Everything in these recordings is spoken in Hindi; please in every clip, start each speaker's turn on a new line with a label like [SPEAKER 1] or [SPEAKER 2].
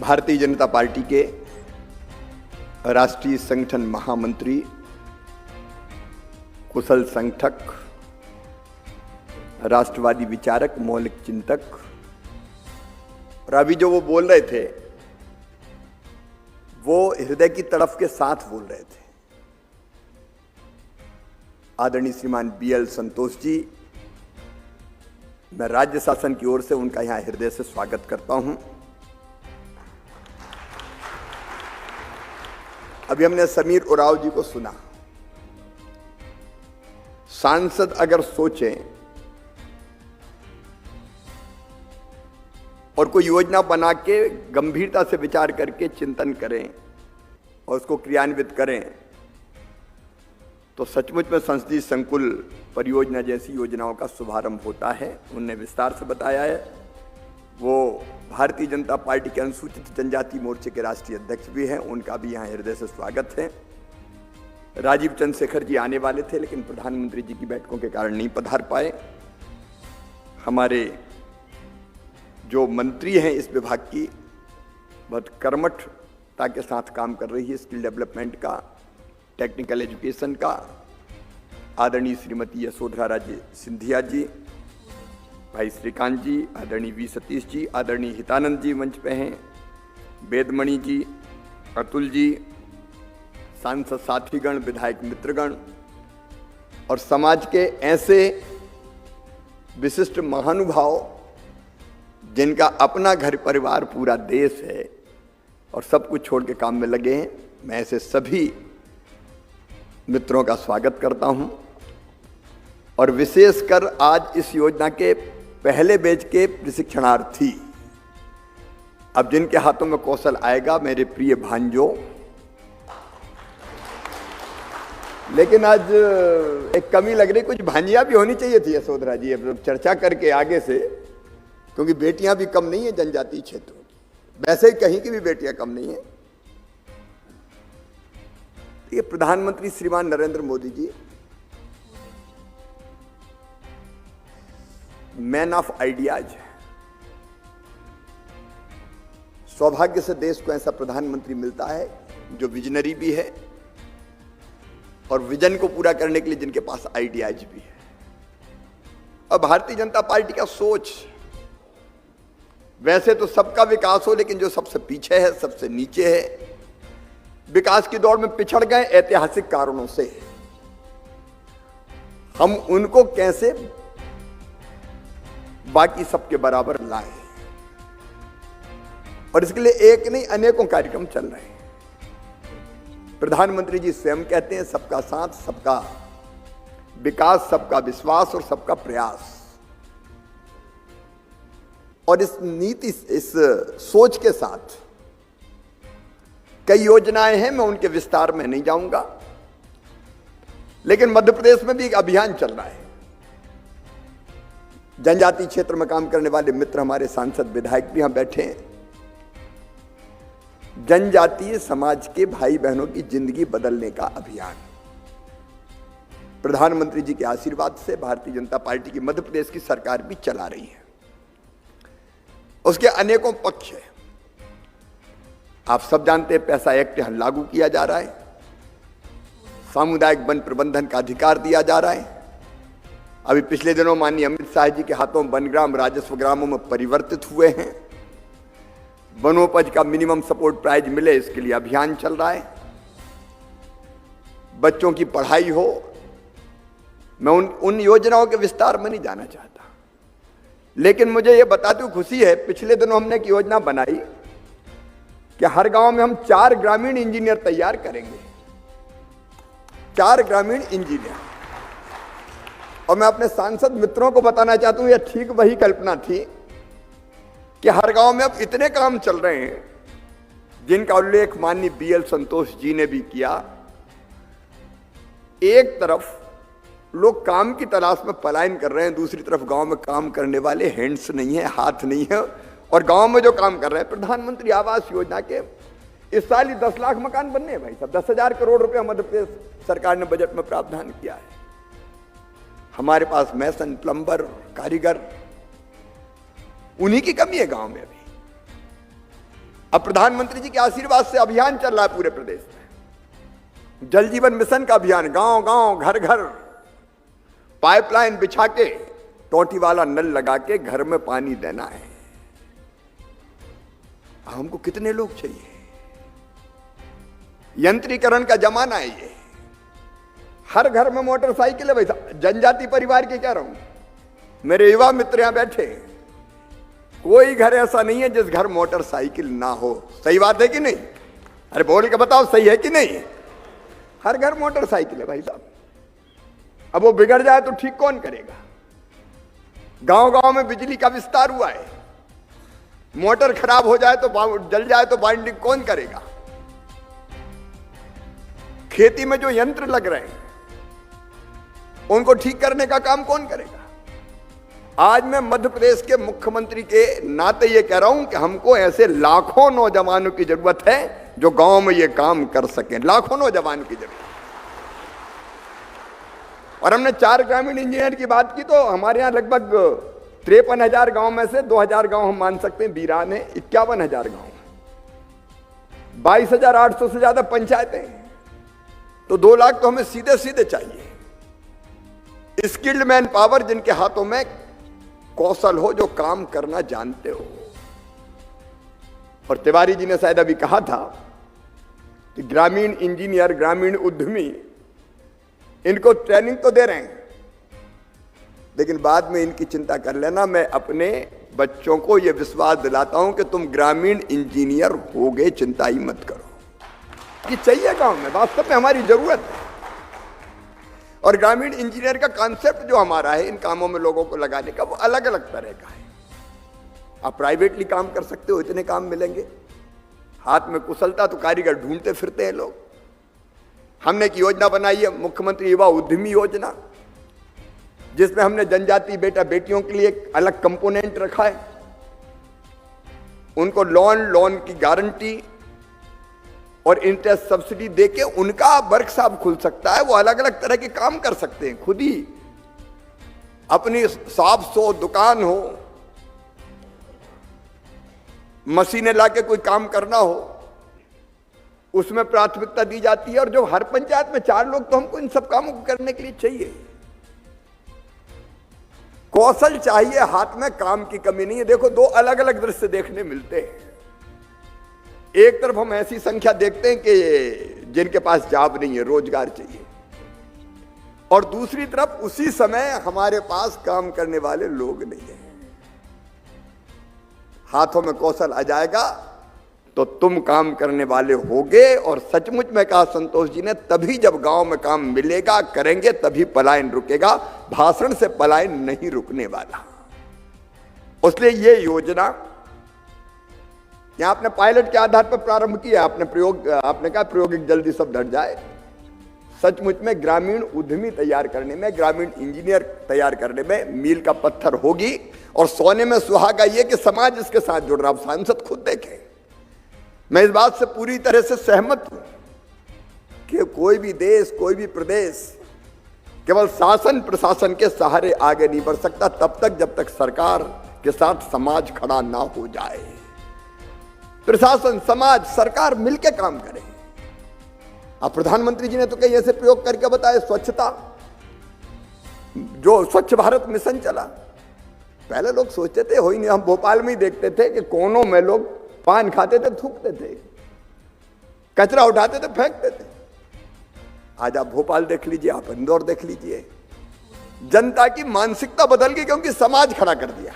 [SPEAKER 1] भारतीय जनता पार्टी के राष्ट्रीय संगठन महामंत्री, कुशल संगठक, राष्ट्रवादी विचारक, मौलिक चिंतक, और अभी जो वो बोल रहे थे वो हृदय की तड़प के साथ बोल रहे थे। आदरणीय श्रीमान BL संतोष जी, मैं राज्य शासन की ओर से उनका यहां हृदय से स्वागत करता हूं। अभी हमने समीर उरांव जी को सुना। सांसद अगर सोचें और कोई योजना बना के गंभीरता से विचार करके चिंतन करें और उसको क्रियान्वित करें तो सचमुच में संसदीय संकुल परियोजना जैसी योजनाओं का शुभारंभ होता है। उन्होंने विस्तार से बताया है। वो भारतीय जनता पार्टी के अनुसूचित जनजाति मोर्चे के राष्ट्रीय अध्यक्ष भी हैं, उनका भी यहाँ हृदय से स्वागत है। राजीव चंद्रशेखर जी आने वाले थे लेकिन प्रधानमंत्री जी की बैठकों के कारण नहीं पधार पाए। हमारे जो मंत्री हैं इस विभाग की बहुत कर्मठता के साथ काम कर रही है, स्किल डेवलपमेंट का, टेक्निकल एजुकेशन का, आदरणीय श्रीमती यशोधरा राजे सिंधिया जी, भाई श्रीकांत जी, आदरणीय V सतीश जी, आदरणीय हितानंद जी मंच पे हैं, वेदमणि जी, अतुल जी, सांसद साथीगण, विधायक मित्रगण और समाज के ऐसे विशिष्ट महानुभाव जिनका अपना घर परिवार पूरा देश है और सब कुछ छोड़ के काम में लगे हैं, मैं ऐसे सभी मित्रों का स्वागत करता हूं। और विशेषकर आज इस योजना के पहले बैच के प्रशिक्षणार्थी, अब जिनके हाथों में कौशल आएगा, मेरे प्रिय भांजों, लेकिन आज एक कमी लग रही, कुछ भांजियां भी होनी चाहिए थी यशोधरा जी, अब चर्चा करके आगे से, क्योंकि बेटियां भी कम नहीं है जनजातीय क्षेत्रों की, वैसे ही कहीं की भी बेटियां कम नहीं है। ये प्रधानमंत्री श्रीमान Narendra Modi ji man of ideas है। सौभाग्य से देश को ऐसा प्रधानमंत्री मिलता है जो विजनरी भी है और विजन को पूरा करने के लिए जिनके पास आइडियाज भी है। अब भारतीय जनता पार्टी का सोच, वैसे तो सबका विकास हो, लेकिन जो सबसे पीछे है, सबसे नीचे है, विकास की दौड़ में पिछड़ गए ऐतिहासिक कारणों से, हम उनको कैसे बाकी सबके बराबर लाए, और इसके लिए एक नहीं अनेकों कार्यक्रम चल रहे हैं। प्रधानमंत्री जी स्वयं कहते हैं सबका साथ, सबका विकास, सबका विश्वास और सबका प्रयास। और इस नीति, इस सोच के साथ कई योजनाएं हैं, मैं उनके विस्तार में नहीं जाऊंगा, लेकिन मध्य प्रदेश में भी एक अभियान चल रहा है। जनजातीय क्षेत्र में काम करने वाले मित्र, हमारे सांसद विधायक भी यहां बैठे हैं। जनजातीय समाज के भाई बहनों की जिंदगी बदलने का अभियान प्रधानमंत्री जी के आशीर्वाद से भारतीय जनता पार्टी की मध्य प्रदेश की सरकार भी चला रही है। उसके अनेकों पक्ष है। आप सब जानते हैं पैसा एक्ट यहां लागू किया जा रहा है, सामुदायिक वन प्रबंधन का अधिकार दिया जा रहा है। अभी पिछले दिनों माननीय अमित शाह जी के हाथों वनग्राम राजस्व ग्रामों में परिवर्तित हुए हैं। वनोपज का मिनिमम सपोर्ट प्राइस मिले, इसके लिए अभियान चल रहा है। बच्चों की पढ़ाई हो, मैं उन योजनाओं के विस्तार में नहीं जाना चाहता, लेकिन मुझे यह बताते हुए खुशी है, पिछले दिनों हमने एक योजना बनाई कि हर गांव में हम 4 ग्रामीण इंजीनियर तैयार करेंगे, 4 ग्रामीण इंजीनियर। और मैं अपने सांसद मित्रों को बताना चाहता हूं, यह ठीक वही कल्पना थी कि हर गांव में अब इतने काम चल रहे हैं जिनका उल्लेख माननीय BL संतोष जी ने भी किया। एक तरफ लोग काम की तलाश में पलायन कर रहे हैं, दूसरी तरफ गांव में काम करने वाले हैंड्स नहीं है, हाथ नहीं है, और गांव में जो काम कर रहे हैं, प्रधानमंत्री आवास योजना के इस साल ही 10 लाख मकान बनने हैं भाई साहब। 10,000 करोड़ रुपए मध्य प्रदेश सरकार ने बजट में प्रावधान किया है। हमारे पास मैसन, प्लम्बर, कारीगर, उन्हीं की कमी है गांव में अभी। अब प्रधानमंत्री जी के आशीर्वाद से अभियान चल रहा है पूरे प्रदेश में, जल जीवन मिशन का अभियान, गांव गांव घर घर पाइपलाइन बिछा के टोटी वाला नल लगा के घर में पानी देना है। हमको कितने लोग चाहिए? यंत्रीकरण का जमाना है ये, हर घर में मोटरसाइकिल है। भाई जनजाति परिवार के कह रहा हूं, मेरे युवा मित्र यहां बैठे, कोई घर ऐसा नहीं है जिस घर मोटरसाइकिल ना हो। सही बात है कि नहीं? अरे बोल के बताओ, सही है कि नहीं? हर घर मोटरसाइकिल है भाई साहब। अब वो बिगड़ जाए तो ठीक कौन करेगा? गांव गांव में बिजली का विस्तार हुआ है, मोटर खराब हो जाए तो जल जाए तो बाइंडिंग कौन करेगा? खेती में जो यंत्र लग रहे हैं उनको ठीक करने का काम कौन करेगा? आज मैं मध्य प्रदेश के मुख्यमंत्री के नाते ये कह रहा हूं कि हमको ऐसे लाखों नौजवानों की जरूरत है जो गांव में ये काम कर सकें, लाखों नौजवानों की जरूरत। और हमने 4 ग्रामीण इंजीनियर की बात की तो हमारे यहां लगभग 53,000 गांव में से 2,000 गांव हम मान सकते हैं वीरान है, 51,000 गांव, 22,800 से ज्यादा पंचायतें, तो 2 लाख तो हमें सीधे सीधे चाहिए। स्किल्ड मैन पावर, जिनके हाथों में कौशल हो, जो काम करना जानते हो। और तिवारी जी ने शायद अभी कहा था कि ग्रामीण इंजीनियर, ग्रामीण उद्यमी, इनको ट्रेनिंग तो दे रहे हैं, लेकिन बाद में इनकी चिंता कर लेना। मैं अपने बच्चों को यह विश्वास दिलाता हूं कि तुम ग्रामीण इंजीनियर होगे, चिंता ही मत करो। ये चाहिए गांव में, वास्तव में हमारी जरूरत है। और ग्रामीण इंजीनियर का कॉन्सेप्ट जो हमारा है इन कामों में लोगों को लगाने का, वो अलग अलग तरह का है। आप प्राइवेटली काम कर सकते हो, इतने काम मिलेंगे। हाथ में कुशलता तो कारीगर ढूंढते फिरते हैं लोग। हमने एक योजना बनाई है, मुख्यमंत्री युवा उद्यमी योजना, जिसमें हमने जनजाति बेटा बेटियों के लिए एक अलग कंपोनेंट रखा है। उनको लोन की गारंटी और इंटरेस्ट सब्सिडी देके उनका वर्कशॉप खुल सकता है। वो अलग अलग तरह के काम कर सकते हैं, खुद ही अपनी शॉप्स हो, दुकान हो, मशीनें लाके कोई काम करना हो, उसमें प्राथमिकता दी जाती है। और जो हर पंचायत में 4 लोग तो हमको इन सब कामों को करने के लिए चाहिए। कौशल चाहिए, हाथ में काम की कमी नहीं है। देखो, 2 अलग अलग दृश्य देखने मिलते हैं। एक तरफ हम ऐसी संख्या देखते हैं कि जिनके पास जॉब नहीं है, रोजगार चाहिए, और दूसरी तरफ उसी समय हमारे पास काम करने वाले लोग नहीं है। हाथों में कौशल आ जाएगा तो तुम काम करने वाले होगे। और सचमुच में कहा संतोष जी ने, तभी जब गांव में काम मिलेगा, करेंगे, तभी पलायन रुकेगा। भाषण से पलायन नहीं रुकने वाला। इसलिए ये योजना यहां आपने पायलट के आधार पर प्रारंभ किया। आपने कहा प्रायोगिक जल्दी सब डट जाए। सचमुच में ग्रामीण उद्यमी तैयार करने में, ग्रामीण इंजीनियर तैयार करने में मील का पत्थर होगी। और सोने में सुहागा ये कि समाज इसके साथ जुड़ रहा। सांसद खुद देखें, मैं इस बात से पूरी तरह से सहमत हूं कि कोई भी देश, कोई भी प्रदेश केवल शासन प्रशासन के सहारे आगे नहीं बढ़ सकता तब तक जब तक सरकार के साथ समाज खड़ा ना हो जाए। प्रशासन, समाज, सरकार मिलकर काम करे। अब प्रधानमंत्री जी ने तो कई ऐसे प्रयोग करके बताए। स्वच्छता, जो स्वच्छ भारत मिशन चला, पहले लोग सोचते थे हो ही नहीं। हम भोपाल में ही देखते थे कि कोनों में लोग पान खाते थे, थूकते थे, कचरा उठाते थे, फेंकते थे। आज आप भोपाल देख लीजिए, आप इंदौर देख लीजिए, जनता की मानसिकता बदल गई क्योंकि समाज खड़ा कर दिया।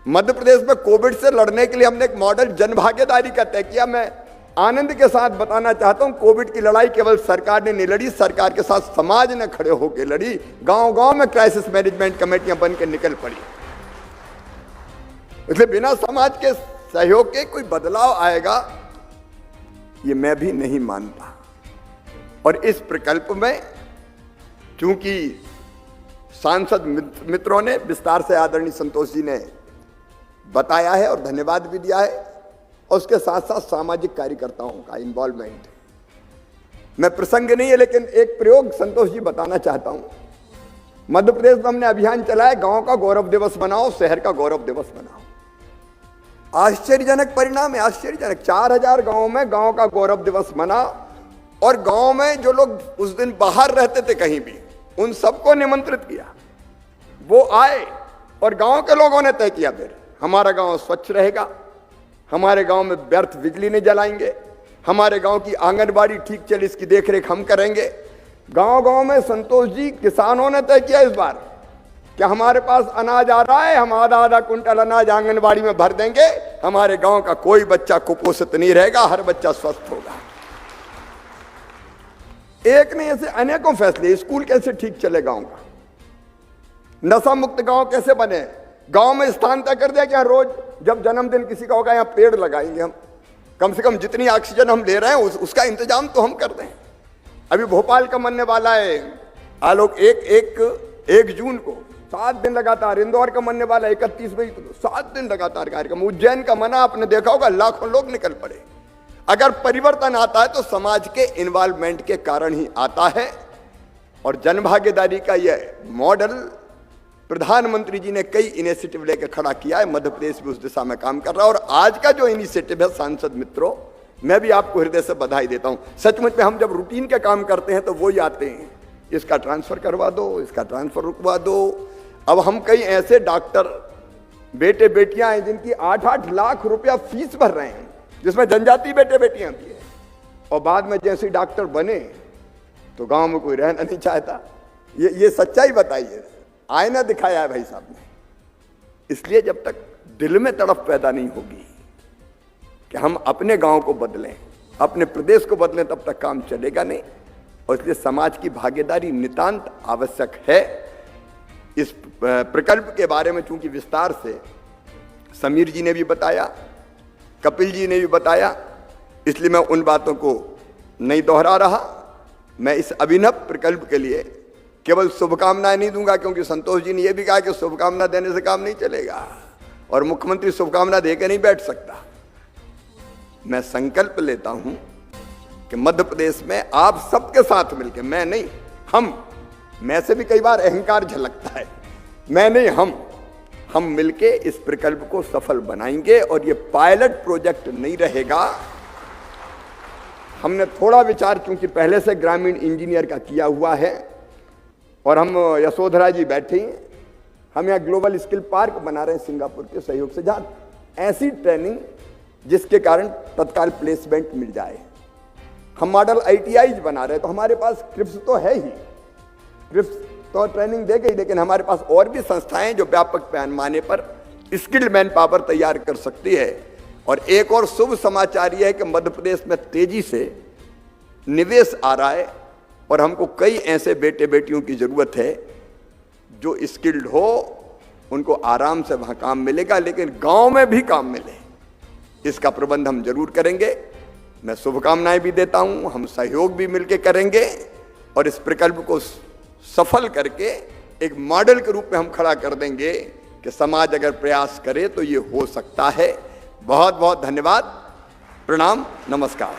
[SPEAKER 1] मध्य प्रदेश में कोविड से लड़ने के लिए हमने एक मॉडल जन भागीदारी का तय किया। मैं आनंद के साथ बताना चाहता हूं, कोविड की लड़ाई केवल सरकार ने नहीं लड़ी, सरकार के साथ समाज ने खड़े होकर लड़ी। गांव गांव में क्राइसिस मैनेजमेंट कमेटियां बनकर निकल पड़ी। इसलिए बिना समाज के सहयोग के कोई बदलाव आएगा, ये मैं भी नहीं मानता। और इस प्रकल्प में चूंकि सांसद मित्रों ने विस्तार से आदरणीय संतोष जी ने बताया है और धन्यवाद भी दिया है, और उसके साथ साथ सामाजिक कार्यकर्ताओं का इन्वॉल्वमेंट, मैं प्रसंग नहीं है लेकिन एक प्रयोग संतोष जी बताना चाहता हूं। मध्य प्रदेश में हमने अभियान चलाया, गांव का गौरव दिवस बनाओ, शहर का गौरव दिवस बनाओ। आश्चर्यजनक परिणाम है, आश्चर्यजनक। 4000 गांव में गांव का गौरव दिवस मना, और गांव में जो लोग उस दिन बाहर रहते थे कहीं भी, उन सबको निमंत्रित किया। वो आए और गांव के लोगों ने तय किया फिर हमारा गांव स्वच्छ रहेगा, हमारे गांव में व्यर्थ बिजली नहीं जलाएंगे, हमारे गांव की आंगनबाड़ी ठीक चले इसकी देखरेख हम करेंगे। गांव गांव में संतोष जी किसानों ने तय किया इस बार कि हमारे पास अनाज आ रहा है, हम आधा आधा कुंटल अनाज आंगनबाड़ी में भर देंगे, हमारे गांव का कोई बच्चा कुपोषित नहीं रहेगा, हर बच्चा स्वस्थ होगा। एक नहीं, ऐसे अनेकों फैसले। स्कूल कैसे ठीक चले गांव का, नशा मुक्त गांव कैसे बने, गांव में स्थान तय कर दिया कि यहाँ रोज जब जन्मदिन किसी का होगा यहाँ पेड़ लगाएंगे हम, कम से कम जितनी ऑक्सीजन हम ले रहे हैं उसका इंतजाम तो हम कर दें। अभी भोपाल का मनने वाला है आलोक, एक जून को 7 दिन लगातार, इंदौर का मनने वाला 31 मई को 7 दिन लगातार कार्यक्रम, उज्जैन का मना आपने देखा होगा, लाखों लोग निकल पड़े। अगर परिवर्तन आता है तो समाज के इन्वॉल्वमेंट के कारण ही आता है, और जनभागीदारी का यह मॉडल प्रधानमंत्री जी ने कई इनिशिएटिव लेकर खड़ा किया है, मध्य प्रदेश भी उस दिशा में काम कर रहा है। और आज का जो इनिशिएटिव है सांसद मित्रों, मैं भी आपको हृदय से बधाई देता हूं। सचमुच में हम जब रूटीन के काम करते हैं तो वो ही आते हैं, इसका ट्रांसफर करवा दो, इसका ट्रांसफर रुकवा दो। अब हम कई ऐसे डॉक्टर बेटे बेटियां हैं जिनकी 8-8 लाख रुपया फीस भर रहे हैं, जिसमें जनजाति बेटे बेटियां भी हैं, और बाद में जैसे डॉक्टर बने तो गांव में कोई रहना नहीं चाहता। ये सच्चाई बताइए, आईना दिखाया है भाई साहब ने। इसलिए जब तक दिल में तड़प पैदा नहीं होगी कि हम अपने गांव को बदलें, अपने प्रदेश को बदलें, तब तक काम चलेगा नहीं। और इसलिए समाज की भागीदारी नितांत आवश्यक है। इस प्रकल्प के बारे में चूंकि विस्तार से समीर जी ने भी बताया, कपिल जी ने भी बताया, इसलिए मैं उन बातों को नहीं दोहरा रहा। मैं इस अभिनव प्रकल्प के लिए केवल शुभकामनाएं नहीं दूंगा, क्योंकि संतोष जी ने यह भी कहा कि शुभकामना देने से काम नहीं चलेगा, और मुख्यमंत्री शुभकामना देकर नहीं बैठ सकता। मैं संकल्प लेता हूं कि मध्य प्रदेश में आप सबके साथ मिलकर, मैं नहीं हम, मैं से भी कई बार अहंकार झलकता है, मैं नहीं हम मिलके इस प्रकल्प को सफल बनाएंगे। और ये पायलट प्रोजेक्ट नहीं रहेगा। हमने थोड़ा विचार क्योंकि पहले से ग्रामीण इंजीनियर का किया हुआ है, और हम यशोधरा जी बैठे हैं, हम यहाँ ग्लोबल स्किल पार्क बना रहे हैं सिंगापुर के सहयोग से, जहाँ ऐसी ट्रेनिंग जिसके कारण तत्काल प्लेसमेंट मिल जाए। हम मॉडल ITIs बना रहे हैं, तो हमारे पास क्रिप्स तो है ही, क्रिप्स तो ट्रेनिंग दे गई, लेकिन हमारे पास और भी संस्थाएं जो व्यापक पैमाने पर स्किल्ड मैन पावर तैयार कर सकती है। और एक और शुभ समाचार यह है कि मध्य प्रदेश में तेजी से निवेश आ रहा है, और हमको कई ऐसे बेटे बेटियों की जरूरत है जो स्किल्ड हो, उनको आराम से वहां काम मिलेगा, लेकिन गांव में भी काम मिले, इसका प्रबंध हम जरूर करेंगे। मैं शुभकामनाएं भी देता हूं, हम सहयोग भी मिलकर करेंगे, और इस प्रकल्प को सफल करके एक मॉडल के रूप में हम खड़ा कर देंगे कि समाज अगर प्रयास करे तो ये हो सकता है। बहुत बहुत धन्यवाद, प्रणाम, नमस्कार।